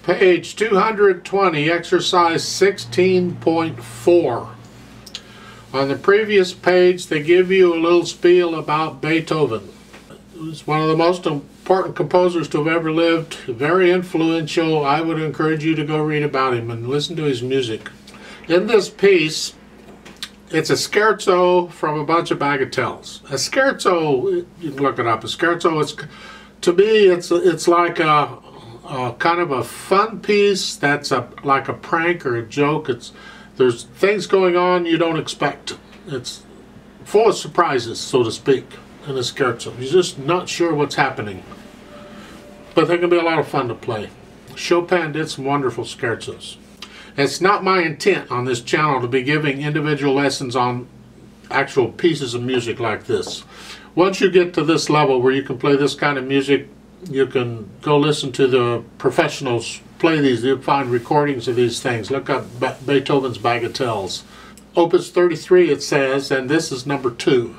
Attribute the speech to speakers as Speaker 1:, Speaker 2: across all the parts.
Speaker 1: Page 220, exercise 16.4. On the previous page, they give you a little spiel about Beethoven. He's one of the most important composers to have ever lived, very influential. I would encourage you to go read about him and listen to his music. In this piece, it's a scherzo from a bunch of bagatelles. A scherzo, you can look it up. A scherzo, to me, it's like a kind of a fun piece that's like a prank or a joke. There's things going on you don't expect. It's full of surprises, so to speak, in a scherzo. You're just not sure what's happening. But they can be a lot of fun to play. Chopin did some wonderful scherzos. It's not my intent on this channel to be giving individual lessons on actual pieces of music like this. Once you get to this level where you can play this kind of music, you can go listen to the professionals play these. You'll find recordings of these things. Look up Beethoven's Bagatelles. Opus 33 it says, and this is number 2.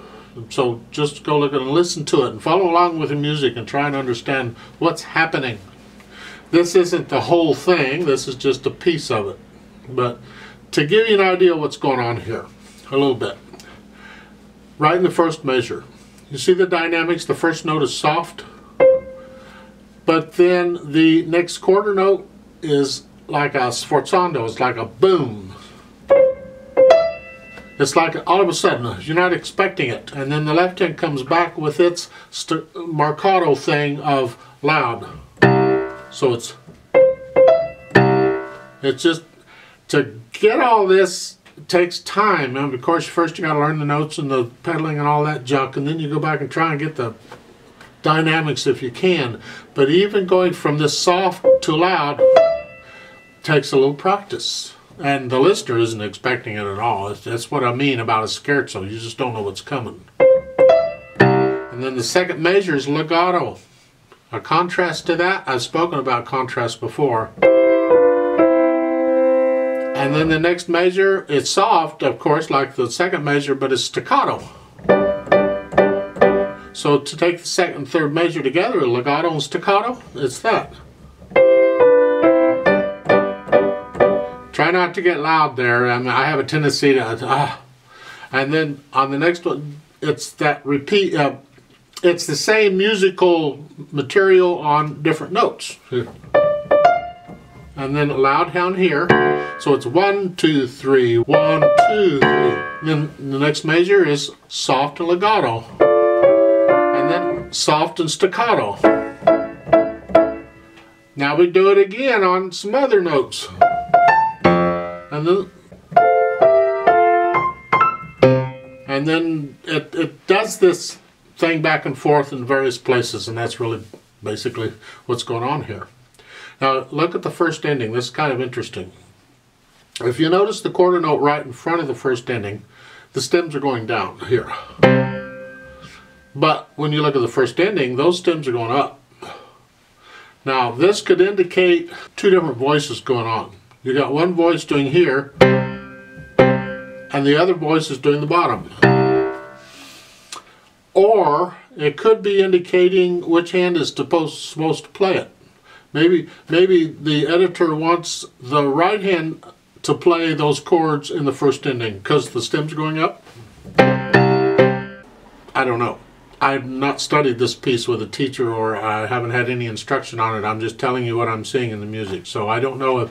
Speaker 1: So just go look and listen to it and follow along with the music and try and understand what's happening. This isn't the whole thing, this is just a piece of it. But to give you an idea of what's going on here, a little bit. Right in the first measure, you see the dynamics? The first note is soft, but then the next quarter note is like a sforzando, it's like a boom. It's like all of a sudden, you're not expecting it. And then the left hand comes back with its marcato thing of loud. So it's just, to get all this takes time. And of course, first you got to learn the notes and the pedaling and all that junk, and then you go back and try and get the dynamics if you can. But even going from this soft to loud takes a little practice. And the listener isn't expecting it at all. That's what I mean about a scherzo. You just don't know what's coming. And then the second measure is legato. A contrast to that, I've spoken about contrast before. And then the next measure, it's soft, of course, like the second measure, but it's staccato. So to take the second and third measure together, legato and staccato, it's that. Try not to get loud there. I mean, I have a tendency to, And then on the next one, it's that repeat. It's the same musical material on different notes. And then loud down here. So it's 1, 2, 3, 1, 2, 3. Then the next measure is soft and legato. And then soft and staccato. Now we do it again on some other notes. And then it does this thing back and forth in various places, and that's really basically what's going on here. Now look at the first ending. This is kind of interesting. If you notice the quarter note right in front of the first ending, the stems are going down here. But when you look at the first ending, those stems are going up. Now this could indicate two different voices going on. You got one voice doing here, and the other voice is doing the bottom. Or it could be indicating which hand is supposed to play it. Maybe the editor wants the right hand to play those chords in the first ending because the stems are going up. I don't know. I've not studied this piece with a teacher, or I haven't had any instruction on it. I'm just telling you what I'm seeing in the music. So I don't know if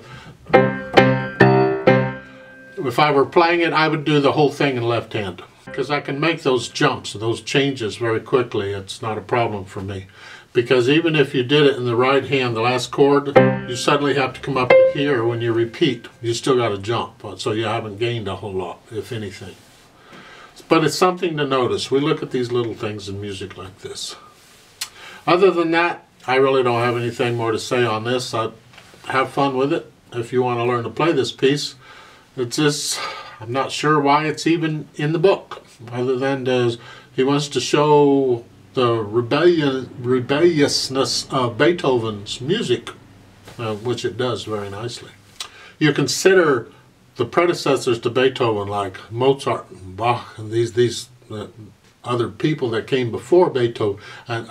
Speaker 1: I were playing it, I would do the whole thing in left hand, because I can make those jumps, those changes very quickly. It's not a problem for me, because even if you did it in the right hand, the last chord, you suddenly have to come up to here. When you repeat, you still got to jump, so you haven't gained a whole lot, if anything. But it's something to notice. We look at these little things in music like this. Other than that, I really don't have anything more to say on this. Have fun with it if you want to learn to play this piece. It's just, I'm not sure why it's even in the book, other than he wants to show the rebelliousness of Beethoven's music, which it does very nicely. You consider the predecessors to Beethoven, like Mozart and Bach and these other people that came before Beethoven, and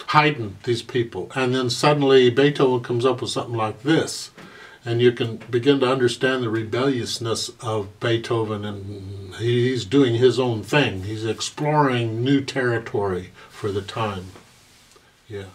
Speaker 1: Haydn, these people. And then suddenly Beethoven comes up with something like this. And you can begin to understand the rebelliousness of Beethoven, and he's doing his own thing. He's exploring new territory for the time. Yeah.